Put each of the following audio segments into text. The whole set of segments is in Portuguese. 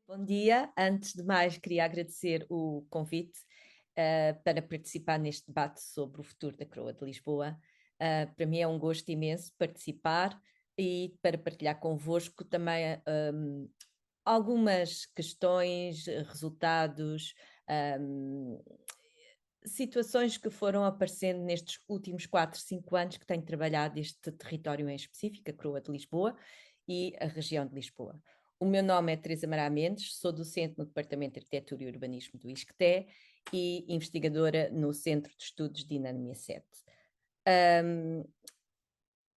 Bom dia. Antes de mais, queria agradecer o convite para participar neste debate sobre o futuro da Croa de Lisboa. Para mim é um gosto imenso participar e para partilhar convosco também algumas questões, resultados, um, situações que foram aparecendo nestes últimos 4, 5 anos que tenho trabalhado este território em específico, a Croa de Lisboa e a região de Lisboa. O meu nome é Teresa Mará Mendes, sou docente no Departamento de Arquitetura e Urbanismo do ISCTE e investigadora no Centro de Estudos de Dinâmica 7.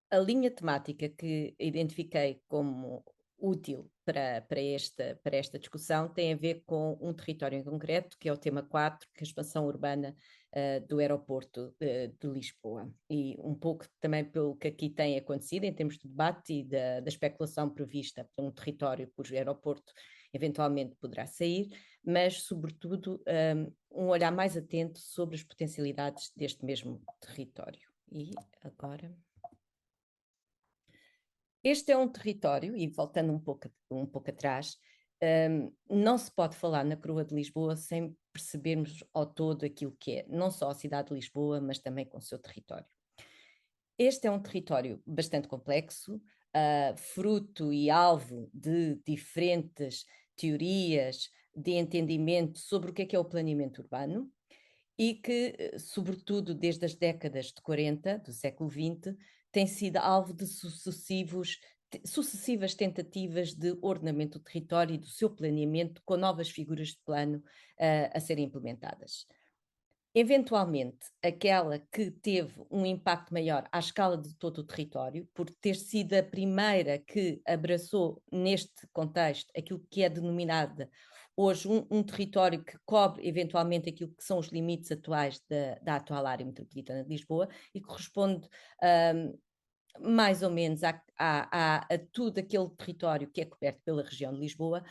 A linha temática que identifiquei como útil para esta discussão tem a ver com um território em concreto, que é o tema 4, que é a expansão urbana do aeroporto de Lisboa. E um pouco também pelo que aqui tem acontecido em termos de debate e da especulação prevista para um território cujo aeroporto eventualmente poderá sair, mas sobretudo um olhar mais atento sobre as potencialidades deste mesmo território. E agora... Este é um território, e voltando um pouco atrás, não se pode falar na Croa de Lisboa sem percebermos ao todo aquilo que é, não só a cidade de Lisboa, mas também com o seu território. Este é um território bastante complexo, fruto e alvo de diferentes teorias de entendimento sobre o que é o planeamento urbano, e que, sobretudo desde as décadas de 40 do século XX, tem sido alvo de sucessivas tentativas de ordenamento do território e do seu planeamento, com novas figuras de plano a serem implementadas. Eventualmente, aquela que teve um impacto maior à escala de todo o território, por ter sido a primeira que abraçou neste contexto aquilo que é denominada hoje um território que cobre eventualmente aquilo que são os limites atuais da atual área metropolitana de Lisboa e corresponde mais ou menos a tudo aquele território que é coberto pela região de Lisboa.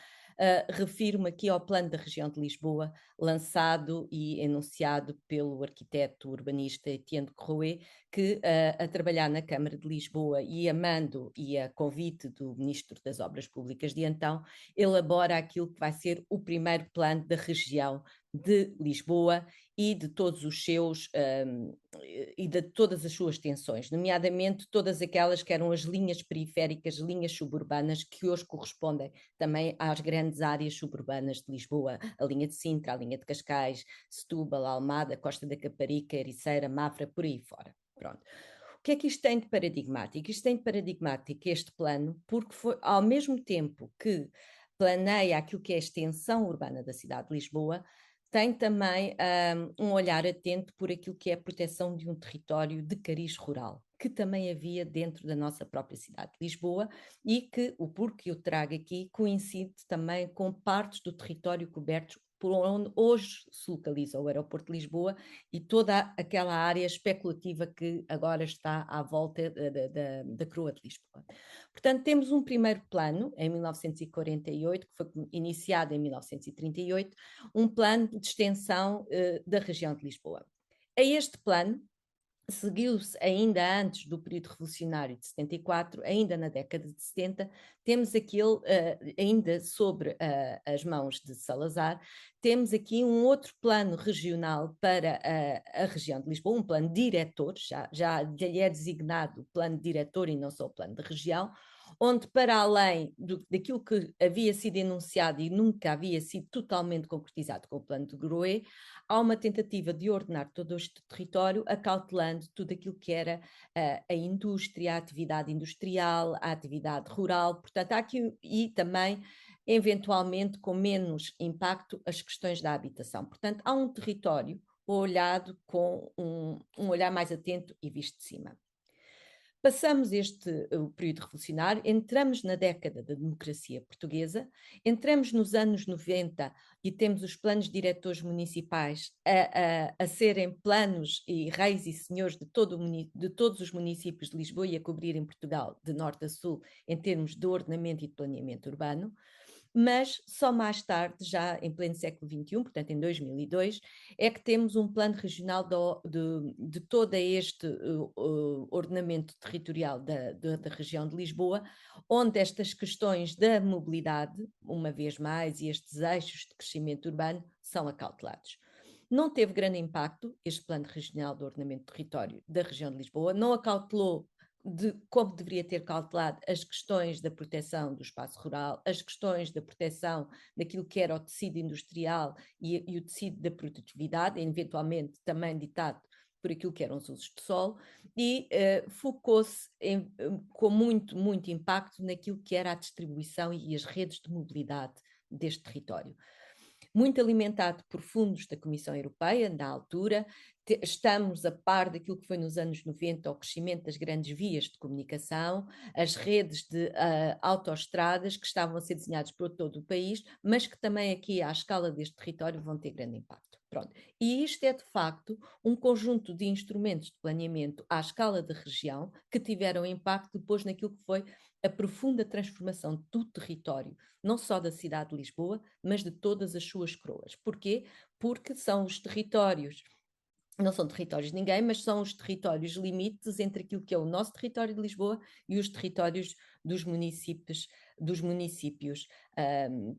Refiro-me aqui ao plano da região de Lisboa, lançado e enunciado pelo arquiteto urbanista Etienne de Croé, que a trabalhar na Câmara de Lisboa e a mando e a convite do Ministro das Obras Públicas de então, elabora aquilo que vai ser o primeiro plano da região de Lisboa e de todos os seus e de todas as suas tensões, nomeadamente todas aquelas que eram as linhas periféricas, linhas suburbanas, que hoje correspondem também às grandes áreas suburbanas de Lisboa, a linha de Sintra, a linha de Cascais, Setúbal, Almada, Costa da Caparica, Ericeira, Mafra, por aí fora. Pronto. O que é que isto tem de paradigmático? Isto tem de paradigmático este plano, porque foi ao mesmo tempo que planeia aquilo que é a extensão urbana da cidade de Lisboa, tem também um olhar atento por aquilo que é a proteção de um território de cariz rural, que também havia dentro da nossa própria cidade de Lisboa e que o porquê eu trago aqui coincide também com partes do território cobertos por onde hoje se localiza o aeroporto de Lisboa e toda aquela área especulativa que agora está à volta da Croa de Lisboa. Portanto, temos um primeiro plano, em 1948, que foi iniciado em 1938, um plano de extensão da região de Lisboa. A este plano seguiu-se ainda antes do período revolucionário de 74, ainda na década de 70, temos aquele, ainda sobre as mãos de Salazar, temos aqui um outro plano regional para a região de Lisboa, um plano diretor, já lhe é designado o plano diretor e não só o plano de região, onde para além daquilo que havia sido enunciado e nunca havia sido totalmente concretizado com o plano de Groé, há uma tentativa de ordenar todo este território, acautelando tudo aquilo que era a indústria, a atividade industrial, a atividade rural, portanto há aqui e também eventualmente com menos impacto as questões da habitação. Portanto, há um território olhado com um olhar mais atento e visto de cima. Passamos o período revolucionário, entramos na década da democracia portuguesa, entramos nos anos 90 e temos os planos diretores municipais a serem planos e reis e senhores de todos os municípios de Lisboa e a cobrirem Portugal de norte a sul em termos de ordenamento e de planeamento urbano. mas só mais tarde, já em pleno século XXI, portanto em 2002, é que temos um plano regional de todo este ordenamento territorial da região de Lisboa, onde estas questões da mobilidade, uma vez mais, e estes eixos de crescimento urbano são acautelados. Não teve grande impacto este plano regional do ordenamento do território da região de Lisboa, não acautelou como deveria ter cautelado as questões da proteção do espaço rural, as questões da proteção daquilo que era o tecido industrial e o tecido da produtividade, eventualmente também ditado por aquilo que eram os usos de solo, e focou-se com muito impacto naquilo que era a distribuição e as redes de mobilidade deste território. Muito alimentado por fundos da Comissão Europeia, na altura, estamos a par daquilo que foi nos anos 90 o crescimento das grandes vias de comunicação, as redes de autoestradas que estavam a ser desenhadas por todo o país, mas que também aqui à escala deste território vão ter grande impacto. Pronto. E isto é de facto um conjunto de instrumentos de planeamento à escala da região que tiveram impacto depois naquilo que foi a profunda transformação do território, não só da cidade de Lisboa, mas de todas as suas coroas. Porquê? Porque são os territórios, não são territórios de ninguém, mas são os territórios limites entre aquilo que é o nosso território de Lisboa e os territórios dos municípios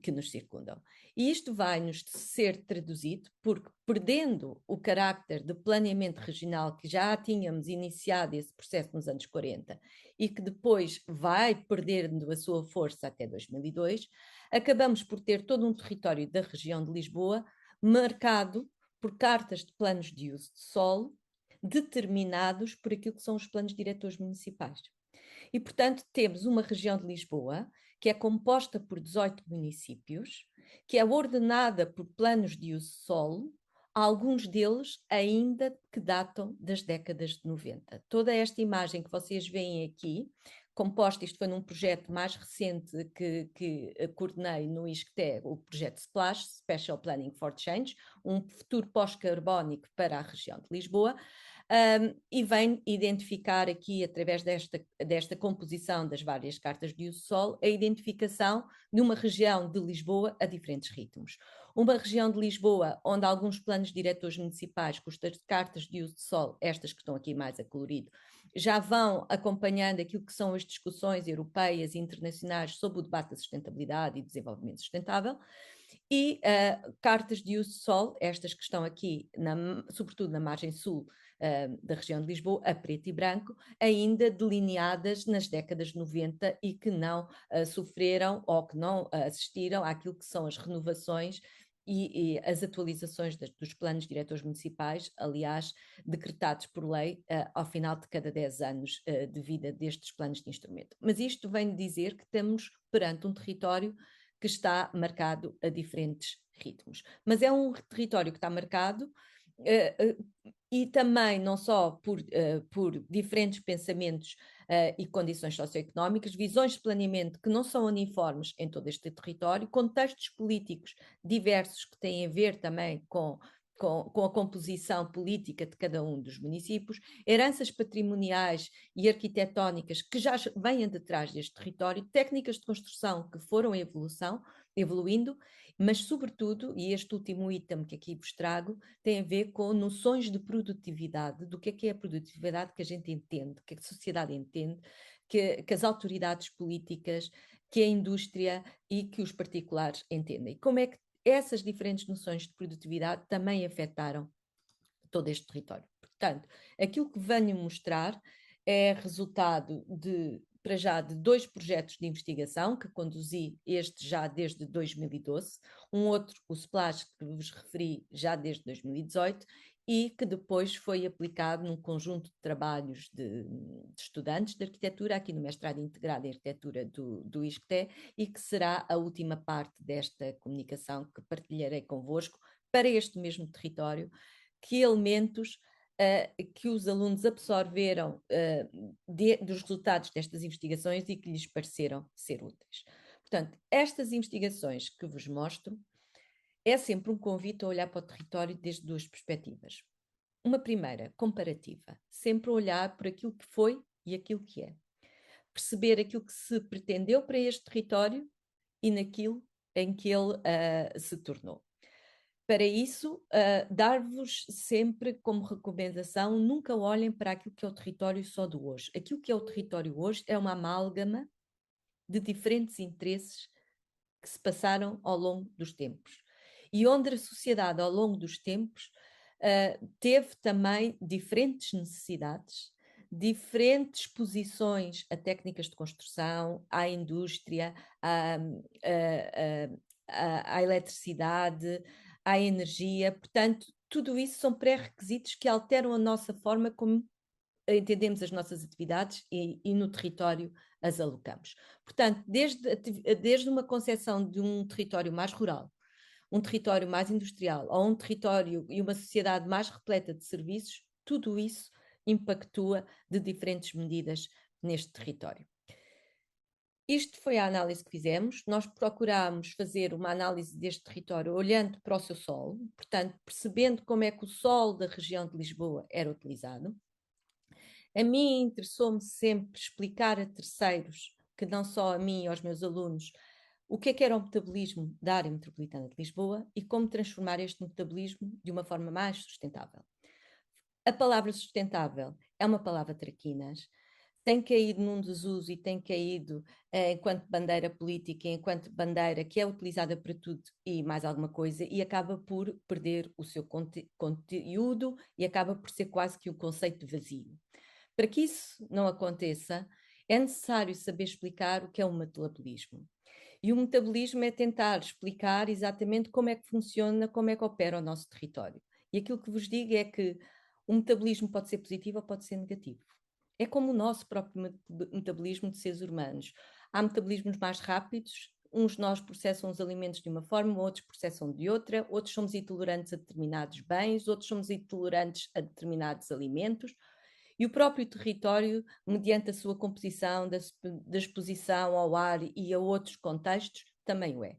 que nos circundam. E isto vai nos ser traduzido porque, perdendo o carácter de planeamento regional que já tínhamos iniciado esse processo nos anos 40 e que depois vai perdendo a sua força até 2002, acabamos por ter todo um território da região de Lisboa marcado por cartas de planos de uso de solo determinados por aquilo que são os planos diretores municipais. E, portanto, temos uma região de Lisboa que é composta por 18 municípios, que é ordenada por planos de uso de solo, alguns deles ainda que datam das décadas de 90. Toda esta imagem que vocês veem aqui, composta, isto foi num projeto mais recente que coordenei no ISCTE, o projeto SPLASH, Special Planning for Change, um futuro pós-carbónico para a região de Lisboa, e vem identificar aqui, através desta composição das várias cartas de uso solo, a identificação de uma região de Lisboa a diferentes ritmos. Uma região de Lisboa onde alguns planos diretores municipais, com as cartas de uso de solo, estas que estão aqui mais a colorido, já vão acompanhando aquilo que são as discussões europeias e internacionais sobre o debate da sustentabilidade e desenvolvimento sustentável, e cartas de uso de solo, estas que estão aqui, sobretudo na margem sul da região de Lisboa, a preto e branco, ainda delineadas nas décadas de 90 e que não sofreram ou que não assistiram àquilo que são as renovações e as atualizações dos planos diretores municipais, aliás, decretados por lei ao final de cada 10 anos de vida destes planos de instrumento. Mas isto vem dizer que estamos perante um território que está marcado a diferentes ritmos. Mas é um território que está marcado e também não só por diferentes pensamentos e condições socioeconómicas, visões de planeamento que não são uniformes em todo este território, contextos políticos diversos que têm a ver também com a composição política de cada um dos municípios, heranças patrimoniais e arquitetónicas que já vêm de trás deste território, técnicas de construção que foram evoluindo, mas sobretudo, e este último item que aqui vos trago, tem a ver com noções de produtividade, do que é a produtividade que a gente entende, que a sociedade entende, que as autoridades políticas, que a indústria e que os particulares entendem. E como é que essas diferentes noções de produtividade também afetaram todo este território. Portanto, aquilo que venho mostrar é resultado para já de 2 projetos de investigação que conduzi, este já desde 2012, um outro, o SPLASH, que vos referi, já desde 2018, e que depois foi aplicado num conjunto de trabalhos de estudantes de arquitetura, aqui no mestrado integrado em arquitetura do ISCTE, e que será a última parte desta comunicação que partilharei convosco para este mesmo território, que elementos que os alunos absorveram dos resultados destas investigações e que lhes pareceram ser úteis. Portanto, estas investigações que vos mostro é sempre um convite a olhar para o território desde 2 perspectivas. Uma primeira, comparativa, sempre olhar por aquilo que foi e aquilo que é. Perceber aquilo que se pretendeu para este território e naquilo em que ele se tornou. Para isso, dar-vos sempre como recomendação, nunca olhem para aquilo que é o território só do hoje. Aquilo que é o território hoje é uma amálgama de diferentes interesses que se passaram ao longo dos tempos. E onde a sociedade, ao longo dos tempos, teve também diferentes necessidades, diferentes posições a técnicas de construção, à indústria, à eletricidade, à energia. Portanto, tudo isso são pré-requisitos que alteram a nossa forma como entendemos as nossas atividades e no território as alocamos. Portanto, desde uma concepção de um território mais rural, um território mais industrial, ou um território e uma sociedade mais repleta de serviços, tudo isso impactua de diferentes medidas neste território. Isto foi a análise que fizemos. Nós procurámos fazer uma análise deste território olhando para o seu solo, portanto, percebendo como é que o solo da região de Lisboa era utilizado. A mim interessou-me sempre explicar a terceiros, que não só a mim e aos meus alunos, o que era o metabolismo da área metropolitana de Lisboa e como transformar este metabolismo de uma forma mais sustentável. A palavra sustentável é uma palavra traquinas, tem caído num desuso e tem caído enquanto bandeira política, enquanto bandeira que é utilizada para tudo e mais alguma coisa, e acaba por perder o seu conteúdo e acaba por ser quase que um conceito vazio. Para que isso não aconteça, é necessário saber explicar o que é o metabolismo. E o metabolismo é tentar explicar exatamente como é que funciona, como é que opera o nosso território. E aquilo que vos digo é que o metabolismo pode ser positivo ou pode ser negativo. É como o nosso próprio metabolismo de seres humanos. Há metabolismos mais rápidos, uns de nós processam os alimentos de uma forma, outros processam de outra, outros somos intolerantes a determinados bens, outros somos intolerantes a determinados alimentos. E o próprio território, mediante a sua composição, da exposição ao ar e a outros contextos, também o é.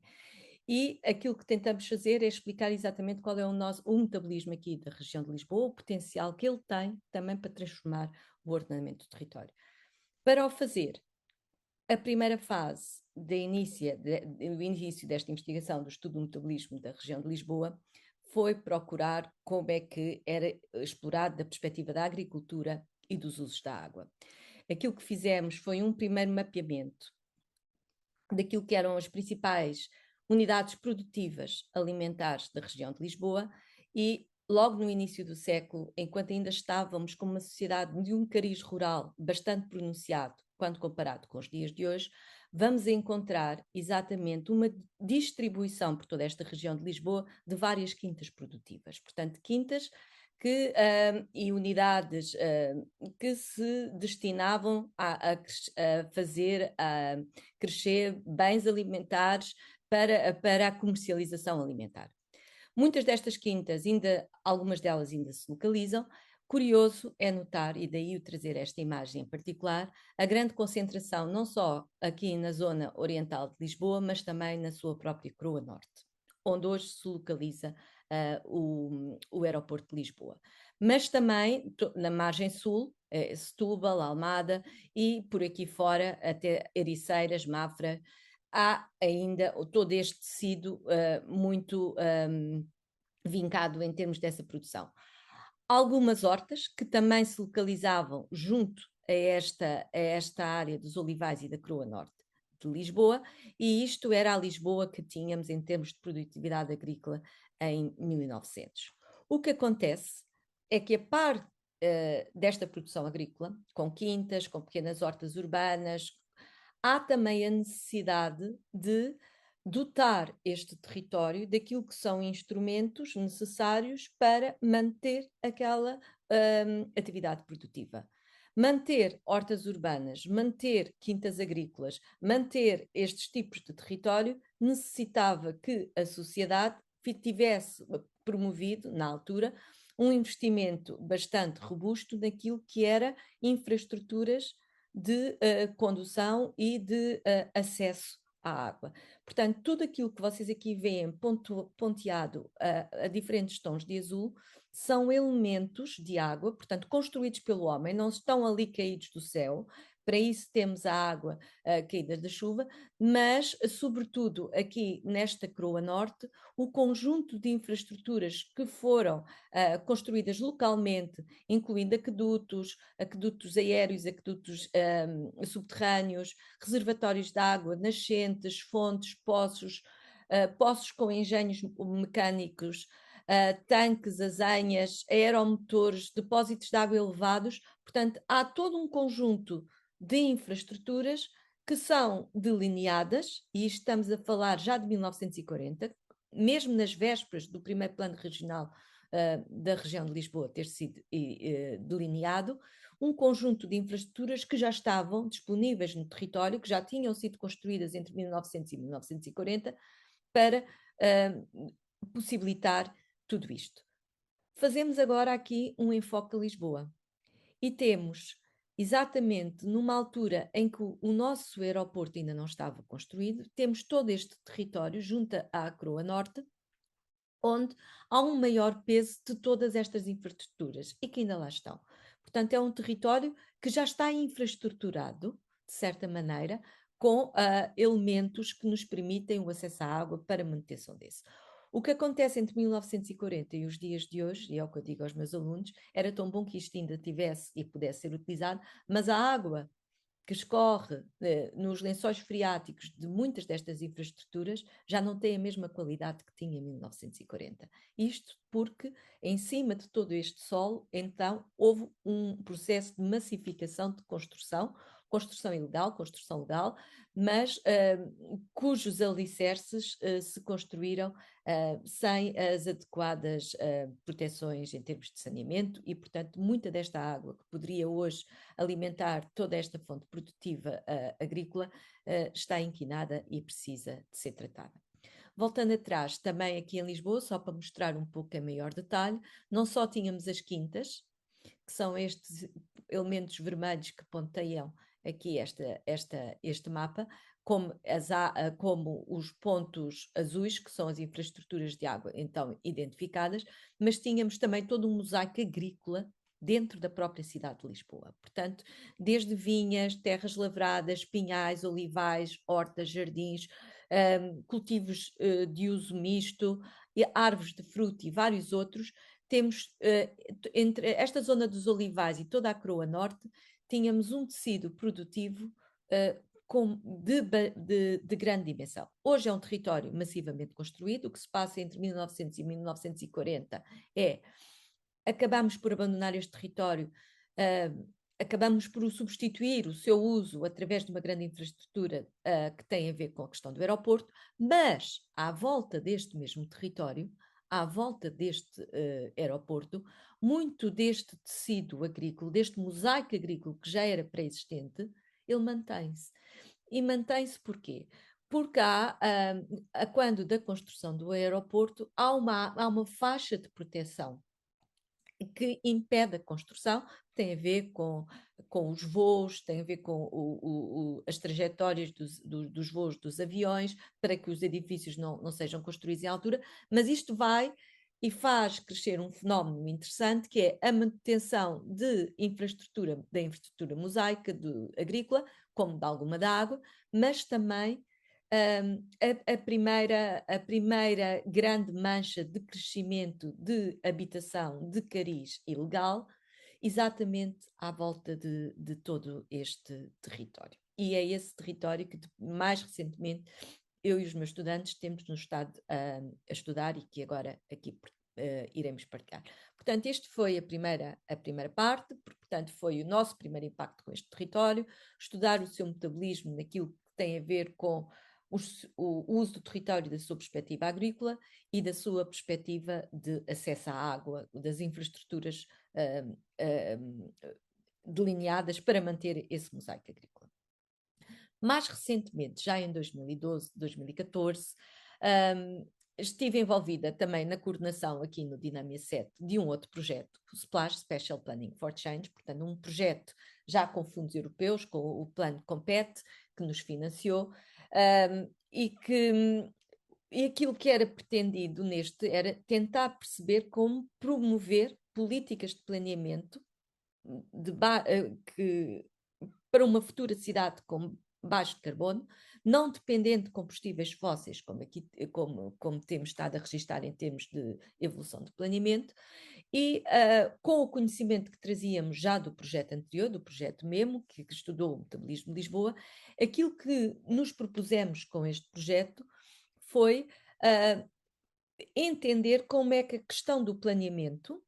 E aquilo que tentamos fazer é explicar exatamente qual é o metabolismo aqui da região de Lisboa, o potencial que ele tem também para transformar o ordenamento do território. Para o fazer, a primeira fase do início desta investigação do estudo do metabolismo da região de Lisboa foi procurar como é que era explorado da perspectiva da agricultura e dos usos da água. Aquilo que fizemos foi um primeiro mapeamento daquilo que eram as principais unidades produtivas alimentares da região de Lisboa e logo no início do século, enquanto ainda estávamos com uma sociedade de um cariz rural bastante pronunciado quando comparado com os dias de hoje, vamos encontrar exatamente uma distribuição por toda esta região de Lisboa de várias quintas produtivas. Portanto, quintas e unidades que se destinavam a fazer crescer bens alimentares para a comercialização alimentar. Muitas destas quintas, algumas delas ainda se localizam. Curioso é notar, e daí o trazer esta imagem em particular, a grande concentração não só aqui na zona oriental de Lisboa, mas também na sua própria Croa Norte, onde hoje se localiza o aeroporto de Lisboa. Mas também na margem sul, Setúbal, Almada e por aqui fora até Ericeiras, Mafra, há ainda todo este tecido muito vincado em termos dessa produção. Algumas hortas que também se localizavam junto a esta área dos olivais e da Croa Norte de Lisboa, e isto era a Lisboa que tínhamos em termos de produtividade agrícola em 1900. O que acontece é que a par desta produção agrícola, com quintas, com pequenas hortas urbanas, há também a necessidade de dotar este território daquilo que são instrumentos necessários para manter aquela atividade produtiva. Manter hortas urbanas, manter quintas agrícolas, manter estes tipos de território necessitava que a sociedade tivesse promovido, na altura, um investimento bastante robusto naquilo que era infraestruturas de condução e de acesso à água. Portanto, tudo aquilo que vocês aqui veem ponteado a diferentes tons de azul são elementos de água, portanto, construídos pelo homem, não estão ali caídos do céu, para isso temos a água caída da chuva, mas, sobretudo, aqui nesta Croa Norte, o conjunto de infraestruturas que foram construídas localmente, incluindo aquedutos aéreos, aquedutos subterrâneos, reservatórios de água, nascentes, fontes, poços com engenhos mecânicos, tanques, azanhas, aeromotores, depósitos de água elevados. Portanto, há todo um conjunto de infraestruturas que são delineadas, e estamos a falar já de 1940, mesmo nas vésperas do primeiro plano regional da região de Lisboa ter sido delineado, um conjunto de infraestruturas que já estavam disponíveis no território, que já tinham sido construídas entre 1900 e 1940, para possibilitar tudo isto. Fazemos agora aqui um enfoque a Lisboa e temos, exatamente numa altura em que o nosso aeroporto ainda não estava construído, temos todo este território junto à Croa Norte, onde há um maior peso de todas estas infraestruturas e que ainda lá estão. Portanto, é um território que já está infraestruturado, de certa maneira, com elementos que nos permitem o acesso à água para a manutenção desse. O que acontece entre 1940 e os dias de hoje, e é o que eu digo aos meus alunos, era tão bom que isto ainda tivesse e pudesse ser utilizado, mas a água que escorre nos lençóis freáticos de muitas destas infraestruturas já não tem a mesma qualidade que tinha em 1940. Isto porque, em cima de todo este solo, então, houve um processo de massificação de construção ilegal, construção legal, mas cujos alicerces se construíram sem as adequadas proteções em termos de saneamento e, portanto, muita desta água que poderia hoje alimentar toda esta fonte produtiva agrícola está inquinada e precisa de ser tratada. Voltando atrás, também aqui em Lisboa, só para mostrar um pouco em maior detalhe, não só tínhamos as quintas, que são estes elementos vermelhos que ponteiam aqui este mapa, como os pontos azuis, que são as infraestruturas de água então identificadas, mas tínhamos também todo um mosaico agrícola dentro da própria cidade de Lisboa. Portanto, desde vinhas, terras lavradas, pinhais, olivais, hortas, jardins, cultivos de uso misto, árvores de fruto e vários outros, temos entre esta zona dos olivais e toda a Croa Norte, tínhamos um tecido produtivo de grande dimensão. Hoje é um território massivamente construído. O que se passa entre 1900 e 1940 é acabamos por abandonar este território, acabamos por o substituir o seu uso através de uma grande infraestrutura que tem a ver com a questão do aeroporto, mas à volta deste mesmo território, à volta deste aeroporto, muito deste tecido agrícola, deste mosaico agrícola que já era pré-existente, ele mantém-se. E mantém-se porquê? Porque quando da construção do aeroporto, há uma faixa de proteção que impede a construção, tem a ver com os voos, tem a ver com as trajetórias dos voos dos aviões, para que os edifícios não sejam construídos em altura, mas isto vai e faz crescer um fenómeno interessante, que é a manutenção da infraestrutura mosaica, agrícola, como de alguma da água, mas também a primeira grande mancha de crescimento de habitação de cariz ilegal, exatamente à volta de todo este território. E é esse território que, mais recentemente, eu e os meus estudantes temos nos estado a estudar e que agora aqui iremos partilhar. Portanto, este foi a primeira parte, portanto, foi o nosso primeiro impacto com este território, estudar o seu metabolismo naquilo que tem a ver com o uso do território da sua perspectiva agrícola e da sua perspectiva de acesso à água, das infraestruturas delineadas para manter esse mosaico agrícola. Mais recentemente, já em 2012, 2014, estive envolvida também na coordenação aqui no Dinamia 7 de um outro projeto, o SPLASH, Special Planning for Change, portanto um projeto já com fundos europeus, com o plano Compete, que nos financiou, e aquilo que era pretendido neste era tentar perceber como promover políticas de planeamento que para uma futura cidade com baixo carbono, não dependendo de combustíveis fósseis, como temos estado a registrar em termos de evolução do planeamento, e com o conhecimento que trazíamos já do projeto anterior, do projeto MEMO, que estudou o metabolismo de Lisboa, aquilo que nos propusemos com este projeto foi entender como é que a questão do planeamento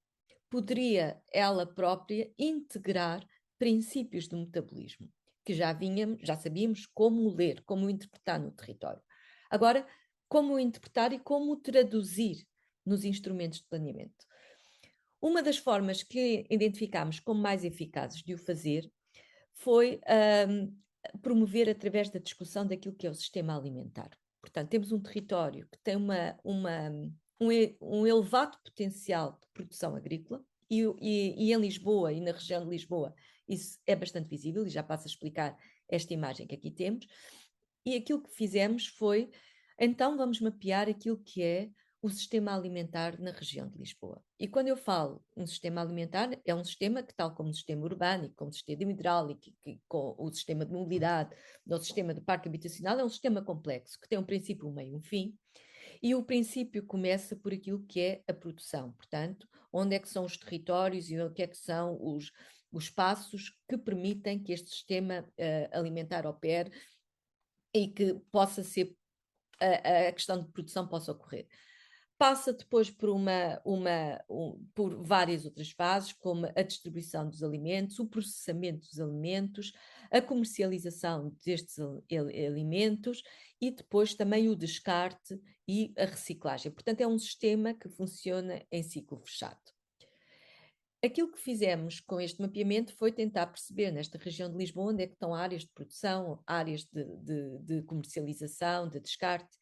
poderia ela própria integrar princípios do metabolismo, que já sabíamos como ler, como interpretar no território. Agora, como interpretar e como traduzir nos instrumentos de planeamento. Uma das formas que identificámos como mais eficazes de o fazer foi promover através da discussão daquilo que é o sistema alimentar. Portanto, temos um território que tem um elevado potencial de produção agrícola e em Lisboa e na região de Lisboa isso é bastante visível e já passo a explicar esta imagem que aqui temos. E aquilo que fizemos foi, então vamos mapear aquilo que é o sistema alimentar na região de Lisboa. E quando eu falo um sistema alimentar, é um sistema que, tal como o sistema urbânico, como o sistema hidráulico, com o sistema de mobilidade, o sistema de parque habitacional, é um sistema complexo, que tem um princípio, um meio e um fim, e o princípio começa por aquilo que é a produção, portanto, onde é que são os territórios e onde é que são os passos que permitem que este sistema alimentar opere e que possa ser a questão de produção possa ocorrer. Passa depois por várias outras fases, como a distribuição dos alimentos, o processamento dos alimentos, a comercialização destes alimentos e depois também o descarte e a reciclagem. Portanto, é um sistema que funciona em ciclo fechado. Aquilo que fizemos com este mapeamento foi tentar perceber nesta região de Lisboa onde é que estão áreas de produção, áreas de comercialização, de descarte,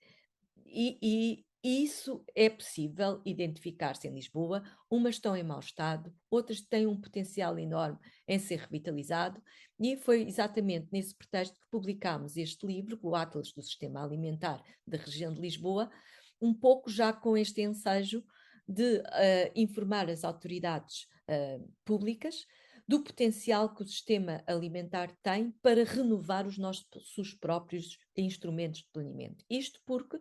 e isso é possível identificar-se em Lisboa. Umas estão em mau estado, outras têm um potencial enorme em ser revitalizado, e foi exatamente nesse pretexto que publicámos este livro, o Atlas do Sistema Alimentar da região de Lisboa, um pouco já com este ensejo de informar as autoridades públicas do potencial que o sistema alimentar tem para renovar os nossos próprios instrumentos de planeamento. Isto porque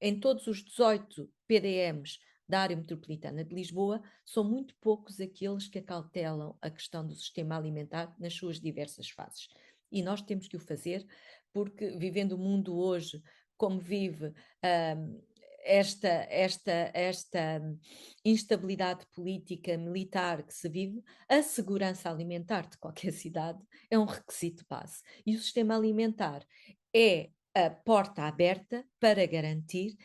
em todos os 18 PDMs da área metropolitana de Lisboa, são muito poucos aqueles que acautelam a questão do sistema alimentar nas suas diversas fases. E nós temos que o fazer, porque vivendo o mundo hoje como vive esta instabilidade política, militar que se vive, a segurança alimentar de qualquer cidade é um requisito base. E o sistema alimentar é a porta aberta para garantir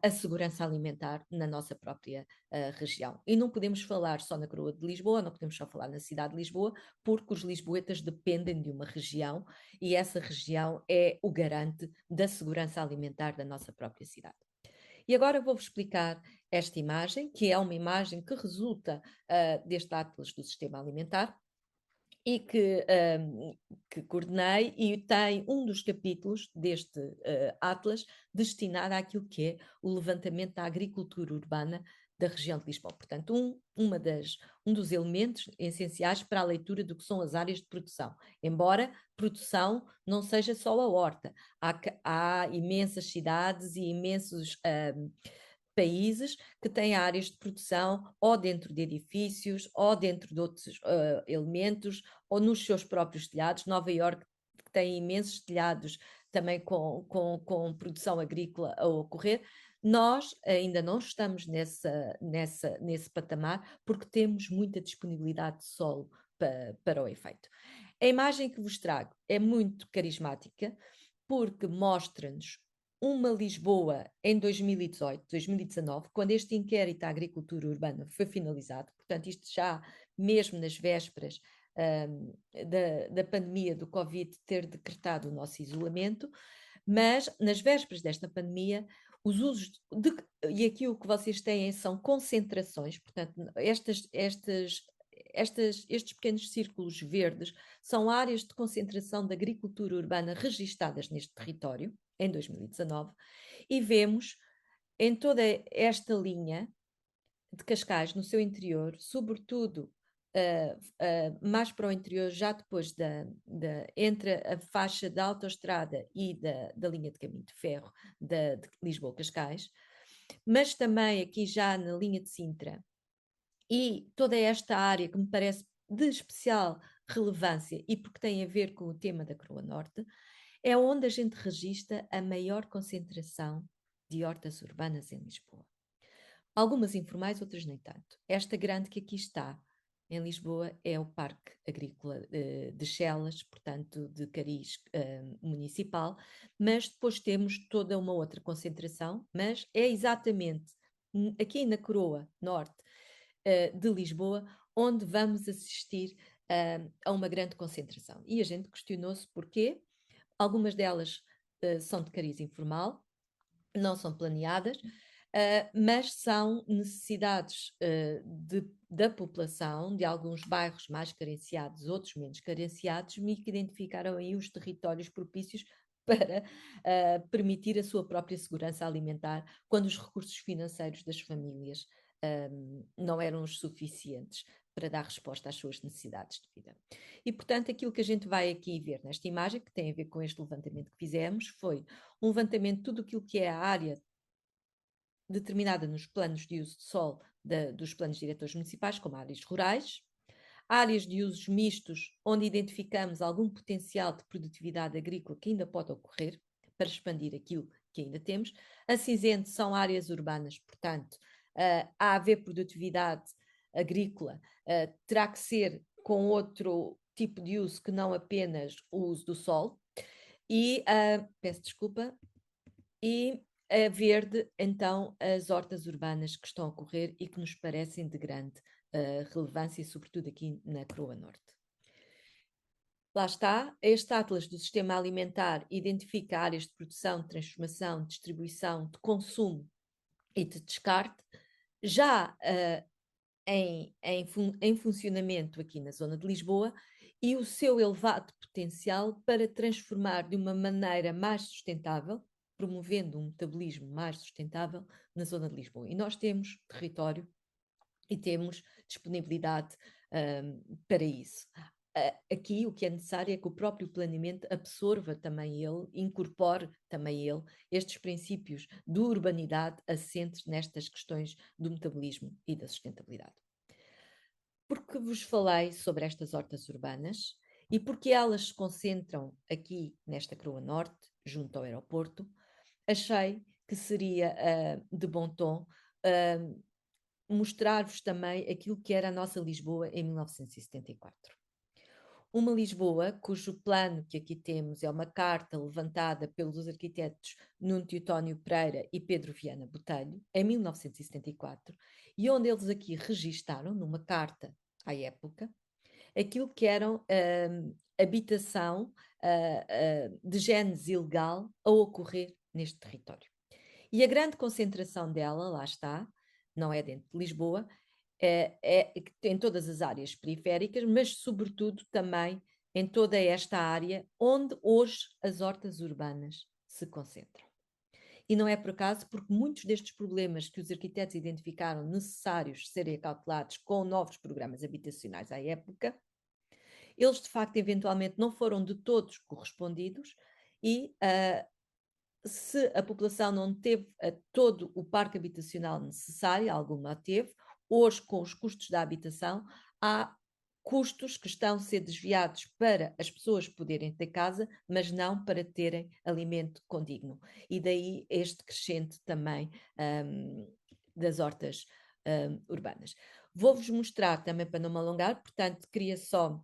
a segurança alimentar na nossa própria região. E não podemos falar só na Coroa de Lisboa, não podemos só falar na cidade de Lisboa, porque os lisboetas dependem de uma região e essa região é o garante da segurança alimentar da nossa própria cidade. E agora vou-vos explicar esta imagem, que é uma imagem que resulta deste Atlas do Sistema Alimentar, e que coordenei, e tem um dos capítulos deste Atlas destinado àquilo que é o levantamento da agricultura urbana da região de Lisboa. Portanto, um dos elementos essenciais para a leitura do que são as áreas de produção. Embora produção não seja só a horta, há imensas cidades e imensos países que têm áreas de produção ou dentro de edifícios, ou dentro de outros elementos, ou nos seus próprios telhados. Nova Iorque tem imensos telhados também com produção agrícola a ocorrer. Nós ainda não estamos nesse patamar porque temos muita disponibilidade de solo para o efeito. A imagem que vos trago é muito carismática porque mostra-nos uma Lisboa em 2018, 2019, quando este inquérito à agricultura urbana foi finalizado, portanto isto já mesmo nas vésperas da pandemia do Covid ter decretado o nosso isolamento, mas nas vésperas desta pandemia, os usos e aqui o que vocês têm são concentrações, portanto estes pequenos círculos verdes são áreas de concentração da agricultura urbana registadas neste território, em 2019, e vemos em toda esta linha de Cascais, no seu interior, sobretudo mais para o interior, já depois entre a faixa da autoestrada e da linha de caminho de ferro de Lisboa-Cascais, mas também aqui já na linha de Sintra, e toda esta área que me parece de especial relevância e porque tem a ver com o tema da Croa Norte, é onde a gente registra a maior concentração de hortas urbanas em Lisboa. Algumas informais, outras nem tanto. Esta grande que aqui está, em Lisboa, é o Parque Agrícola de Chelas, portanto, de cariz municipal, mas depois temos toda uma outra concentração, mas é exatamente aqui na Coroa Norte de Lisboa, onde vamos assistir a uma grande concentração. E a gente questionou-se porquê. Algumas delas são de cariz informal, não são planeadas, mas são necessidades da população, de alguns bairros mais carenciados, outros menos carenciados, que identificaram aí os territórios propícios para permitir a sua própria segurança alimentar, quando os recursos financeiros das famílias não eram os suficientes para dar resposta às suas necessidades de vida. E, portanto, aquilo que a gente vai aqui ver nesta imagem, que tem a ver com este levantamento que fizemos, foi um levantamento de tudo aquilo que é a área determinada nos planos de uso de solo dos planos diretores municipais, como áreas rurais, áreas de usos mistos, onde identificamos algum potencial de produtividade agrícola que ainda pode ocorrer, para expandir aquilo que ainda temos. A cinzento são áreas urbanas, portanto, a haver produtividade agrícola, terá que ser com outro tipo de uso que não apenas o uso do solo. E, peço desculpa, e a verde, então, as hortas urbanas que estão a ocorrer e que nos parecem de grande relevância, sobretudo aqui na Croa Norte. Lá está, este Atlas do Sistema Alimentar identifica áreas de produção, de transformação, de distribuição, de consumo e de descarte, já em funcionamento aqui na zona de Lisboa, e o seu elevado potencial para transformar de uma maneira mais sustentável, promovendo um metabolismo mais sustentável na zona de Lisboa. E nós temos território e temos disponibilidade para isso. Aqui o que é necessário é que o próprio planeamento absorva também ele, incorpore também ele estes princípios de urbanidade assentes nestas questões do metabolismo e da sustentabilidade. Porque vos falei sobre estas hortas urbanas e porque elas se concentram aqui nesta Croa Norte, junto ao aeroporto, achei que seria de bom tom mostrar-vos também aquilo que era a nossa Lisboa em 1974. Uma Lisboa cujo plano que aqui temos é uma carta levantada pelos arquitetos Nuno Teotónio Pereira e Pedro Viana Botelho, em 1974, e onde eles aqui registaram, numa carta à época, aquilo que eram habitação de gênese ilegal a ocorrer neste território. E a grande concentração dela, lá está, não é dentro de Lisboa, em todas as áreas periféricas, mas sobretudo também em toda esta área onde hoje as hortas urbanas se concentram. E não é por acaso, porque muitos destes problemas que os arquitetos identificaram necessários serem acautelados com novos programas habitacionais à época, eles de facto eventualmente não foram de todos correspondidos e se a população não teve todo o parque habitacional necessário, alguma teve, hoje com os custos da habitação, há custos que estão a ser desviados para as pessoas poderem ter casa, mas não para terem alimento condigno. E daí este crescente também das hortas urbanas. Vou-vos mostrar também, para não me alongar, portanto, queria só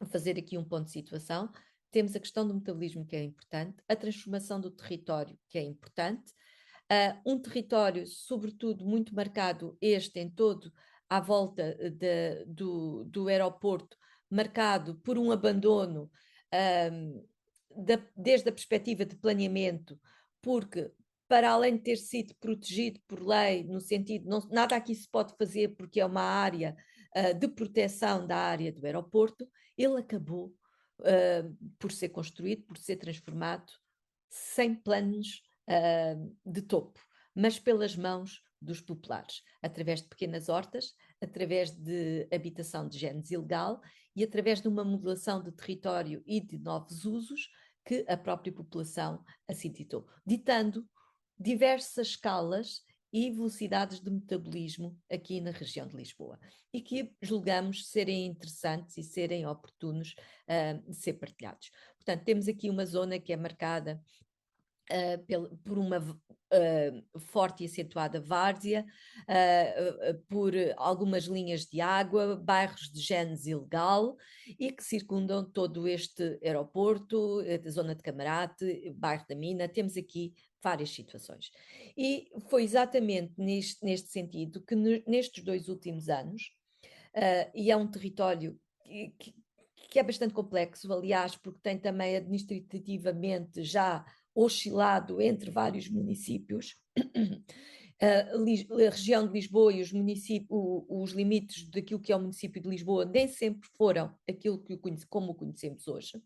fazer aqui um ponto de situação. Temos a questão do metabolismo, que é importante, a transformação do território, que é importante, um território, sobretudo, muito marcado, este em todo, à volta do aeroporto, marcado por um abandono, desde a perspectiva de planeamento, porque, para além de ter sido protegido por lei, no sentido, nada aqui se pode fazer porque é uma área de proteção da área do aeroporto, ele acabou por ser construído, por ser transformado, sem planos de topo, mas pelas mãos dos populares, através de pequenas hortas, através de habitação de génese ilegal e através de uma modelação de território e de novos usos que a própria população assim ditou, ditando diversas escalas e velocidades de metabolismo aqui na região de Lisboa e que julgamos serem interessantes e serem oportunos de ser partilhados. Portanto, temos aqui uma zona que é marcada por uma forte e acentuada várzea, por algumas linhas de água, bairros de génese ilegal e que circundam todo este aeroporto, a zona de Camarate, bairro da Mina, temos aqui várias situações. E foi exatamente neste sentido que nestes 2 últimos anos, e é um território que é bastante complexo, aliás, porque tem também administrativamente já oscilado entre vários municípios. A região de Lisboa e os limites daquilo que é o município de Lisboa nem sempre foram aquilo como o conhecemos hoje.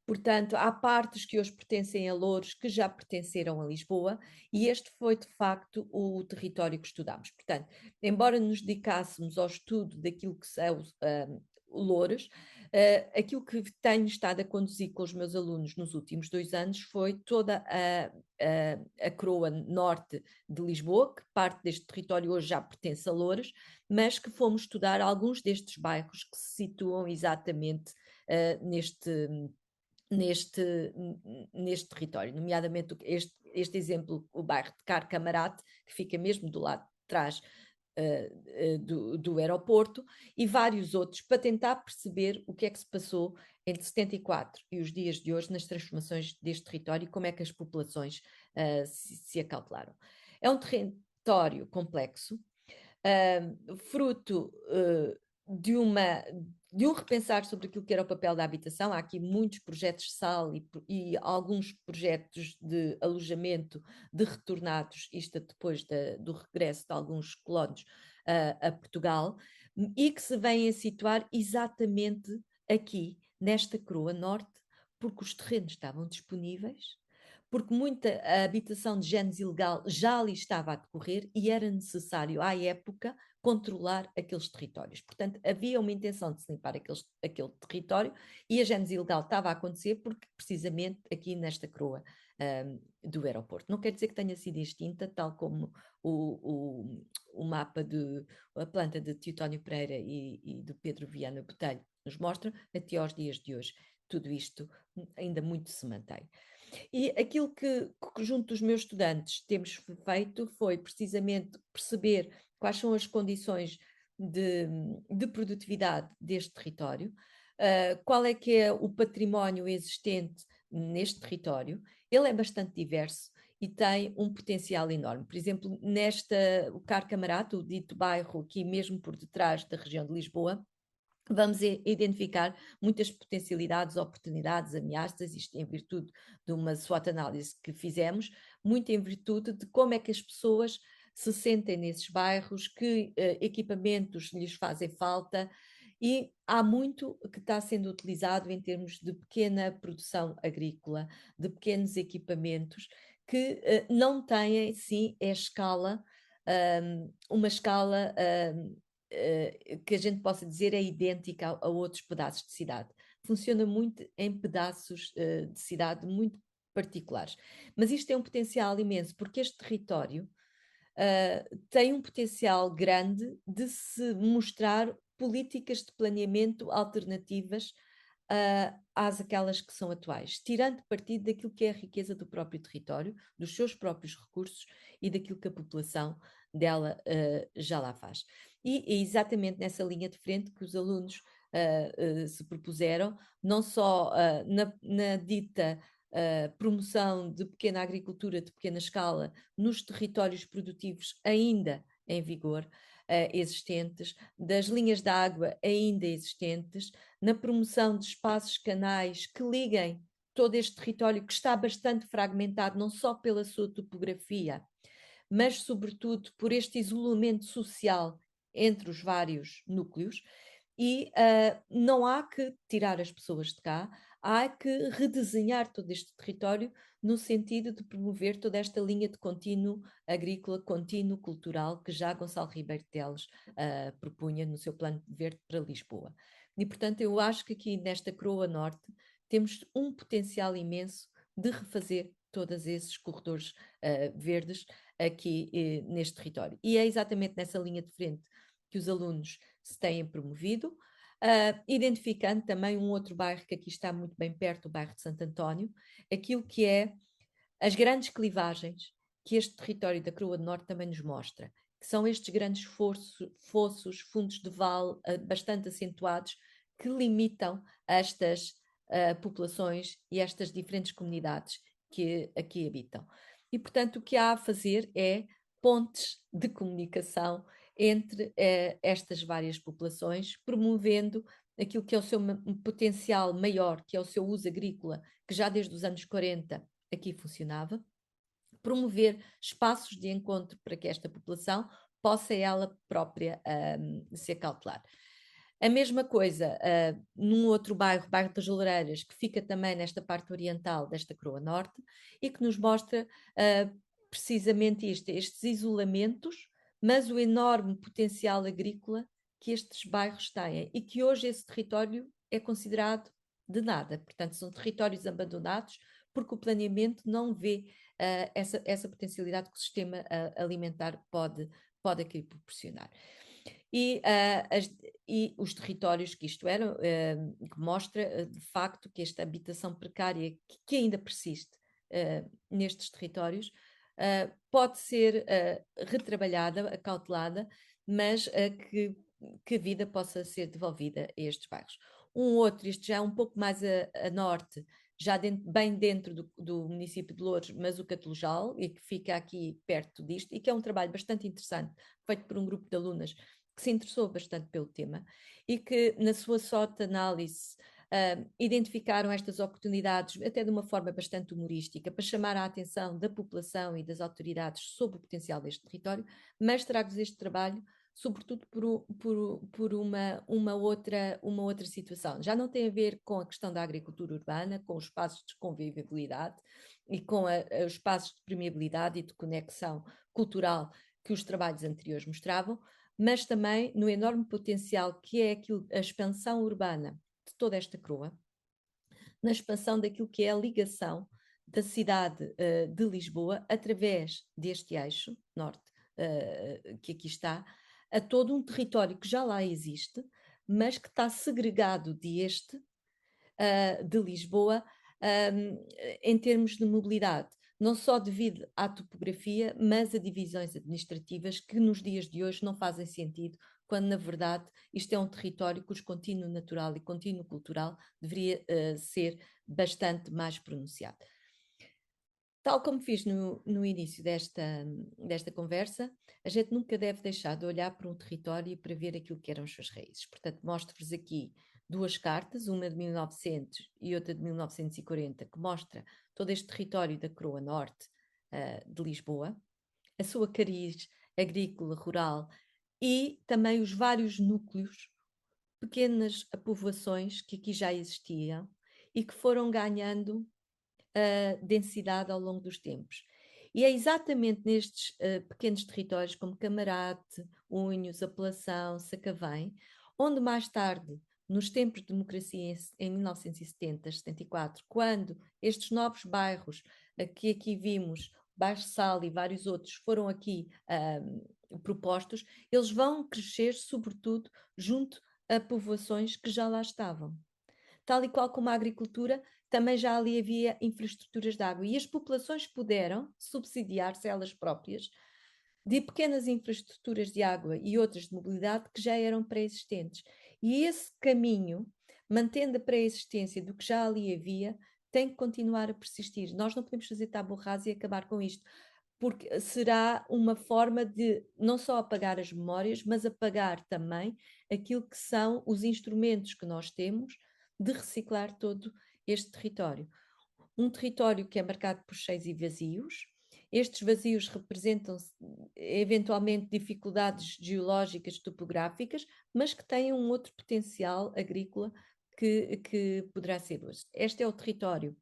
Portanto, há partes que hoje pertencem a Louros que já pertenceram a Lisboa e este foi, de facto, o território que estudámos. Portanto, embora nos dedicássemos ao estudo daquilo que são Louros, aquilo que tenho estado a conduzir com os meus alunos nos últimos 2 anos foi toda a coroa norte de Lisboa, que parte deste território hoje já pertence a Louros, mas que fomos estudar alguns destes bairros que se situam exatamente neste território, nomeadamente este exemplo, o bairro de Carcamarate, que fica mesmo do lado de trás do aeroporto, e vários outros, para tentar perceber o que é que se passou entre 74 e os dias de hoje nas transformações deste território e como é que as populações se acautelaram. É um território complexo, fruto de um repensar sobre aquilo que era o papel da habitação. Há aqui muitos projetos de SAL e alguns projetos de alojamento de retornados, isto depois do regresso de alguns colonos a Portugal, e que se vêm a situar exatamente aqui, nesta Coroa Norte, porque os terrenos estavam disponíveis, porque muita habitação de génese ilegal já ali estava a decorrer e era necessário, à época, controlar aqueles territórios. Portanto, havia uma intenção de se limpar aquele território e a génese ilegal estava a acontecer porque, precisamente, aqui nesta coroa do aeroporto. Não quer dizer que tenha sido extinta, tal como o mapa a planta de Teotónio Pereira e do Pedro Viana Botelho nos mostra, até aos dias de hoje. Tudo isto ainda muito se mantém. E aquilo que junto dos meus estudantes temos feito foi precisamente perceber quais são as condições de produtividade deste território, qual é que é o património existente neste território. Ele é bastante diverso e tem um potencial enorme. Por exemplo, o Carcamarate, o dito bairro aqui mesmo por detrás da região de Lisboa, vamos identificar muitas potencialidades, oportunidades, ameaças, isto em virtude de uma SWOT análise que fizemos, muito em virtude de como é que as pessoas se sentem nesses bairros, que equipamentos lhes fazem falta, e há muito que está sendo utilizado em termos de pequena produção agrícola, de pequenos equipamentos, que não têm, sim, uma escala que a gente possa dizer é idêntica a outros pedaços de cidade. Funciona muito em pedaços de cidade muito particulares. Mas isto tem um potencial imenso, porque este território tem um potencial grande de se mostrar políticas de planeamento alternativas às aquelas que são atuais, tirando partido daquilo que é a riqueza do próprio território, dos seus próprios recursos e daquilo que a população dela já lá faz. E é exatamente nessa linha de frente que os alunos se propuseram, não só na dita promoção de pequena agricultura de pequena escala nos territórios produtivos ainda em vigor, existentes, das linhas de água ainda existentes, na promoção de espaços canais que liguem todo este território que está bastante fragmentado, não só pela sua topografia, mas sobretudo por este isolamento social entre os vários núcleos, e não há que tirar as pessoas de cá, há que redesenhar todo este território no sentido de promover toda esta linha de contínuo agrícola, contínuo cultural, que já Gonçalo Ribeiro Teles propunha no seu plano verde para Lisboa. E, portanto, eu acho que aqui nesta Croa Norte temos um potencial imenso de refazer todos esses corredores verdes aqui neste território. E é exatamente nessa linha de frente que os alunos se têm promovido, identificando também um outro bairro que aqui está muito bem perto, o bairro de Santo António, aquilo que é as grandes clivagens que este território da Croa do Norte também nos mostra, que são estes grandes fossos, fundos de vale bastante acentuados, que limitam estas populações e estas diferentes comunidades que aqui habitam. E, portanto, o que há a fazer é pontes de comunicação entre estas várias populações, promovendo aquilo que é o seu potencial maior, que é o seu uso agrícola, que já desde os anos 40 aqui funcionava, promover espaços de encontro para que esta população possa ela própria se acautelar. A mesma coisa num outro bairro, bairro das Loureiras, que fica também nesta parte oriental desta Croa Norte e que nos mostra precisamente isto, estes isolamentos, mas o enorme potencial agrícola que estes bairros têm e que hoje esse território é considerado de nada. Portanto, são territórios abandonados porque o planeamento não vê essa potencialidade que o sistema alimentar pode aqui proporcionar. E os territórios que isto era, que mostra de facto que esta habitação precária que ainda persiste nestes territórios pode ser retrabalhada, acautelada, mas que a vida possa ser devolvida a estes bairros. Um outro, isto já é um pouco mais a norte, já bem dentro do município de Loures, mas o Catolojal, e que fica aqui perto disto, e que é um trabalho bastante interessante, feito por um grupo de alunas que se interessou bastante pelo tema e que, na sua SWOT análise, identificaram estas oportunidades, até de uma forma bastante humorística, para chamar a atenção da população e das autoridades sobre o potencial deste território, mas trago-vos este trabalho sobretudo por uma outra situação. Já não tem a ver com a questão da agricultura urbana, com os espaços de convivialidade e com os espaços de permeabilidade e de conexão cultural que os trabalhos anteriores mostravam, mas também no enorme potencial que é a expansão urbana de toda esta Croa, na expansão daquilo que é a ligação da cidade de Lisboa através deste eixo norte que aqui está, a todo um território que já lá existe, mas que está segregado de Lisboa em termos de mobilidade, não só devido à topografia, mas a divisões administrativas que nos dias de hoje não fazem sentido, quando na verdade isto é um território cujo contínuo natural e contínuo cultural deveria ser bastante mais pronunciado. Tal como fiz no início desta conversa, a gente nunca deve deixar de olhar para um território e para ver aquilo que eram as suas raízes. Portanto, mostro-vos aqui duas cartas, uma de 1900 e outra de 1940, que mostra todo este território da Croa Norte de Lisboa, a sua cariz agrícola, rural e também os vários núcleos, pequenas povoações que aqui já existiam e que foram ganhando densidade ao longo dos tempos. E é exatamente nestes pequenos territórios, como Camarate, Unhos, Apelação, Sacavém, onde mais tarde, nos tempos de democracia em 1970, 74, quando estes novos bairros que aqui vimos, Bairro Sal e vários outros, foram aqui propostos, eles vão crescer sobretudo junto a povoações que já lá estavam. Tal e qual como a agricultura, também já ali havia infraestruturas de água e as populações puderam subsidiar-se elas próprias de pequenas infraestruturas de água e outras de mobilidade que já eram pré-existentes. E esse caminho, mantendo a pré-existência do que já ali havia, tem que continuar a persistir. Nós não podemos fazer tábua rasa e acabar com isto, porque será uma forma de não só apagar as memórias, mas apagar também aquilo que são os instrumentos que nós temos de reciclar todo este território. Um território que é marcado por cheios e vazios. Estes vazios representam eventualmente dificuldades geológicas, topográficas, mas que têm um outro potencial agrícola que poderá ser hoje. Este é o território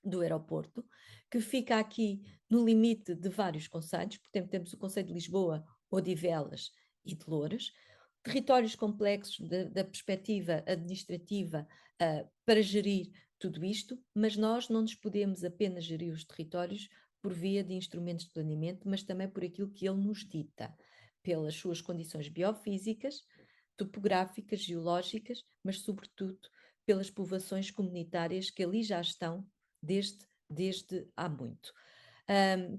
do aeroporto, que fica aqui no limite de vários concelhos, portanto temos o Concelho de Lisboa, Odivelas e de Loures, territórios complexos da perspectiva administrativa para gerir tudo isto, mas nós não nos podemos apenas gerir os territórios por via de instrumentos de planeamento, mas também por aquilo que ele nos dita, pelas suas condições biofísicas, topográficas, geológicas, mas sobretudo pelas povoações comunitárias que ali já estão desde há muito.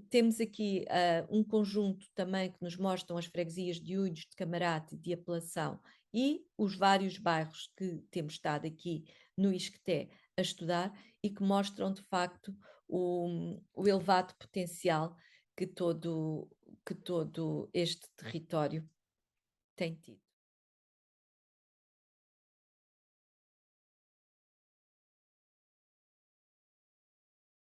Temos aqui um conjunto também que nos mostram as freguesias de Úidos, de Camarate, de Apelação e os vários bairros que temos estado aqui no Isqueté a estudar e que mostram de facto o elevado potencial que todo este território tem tido.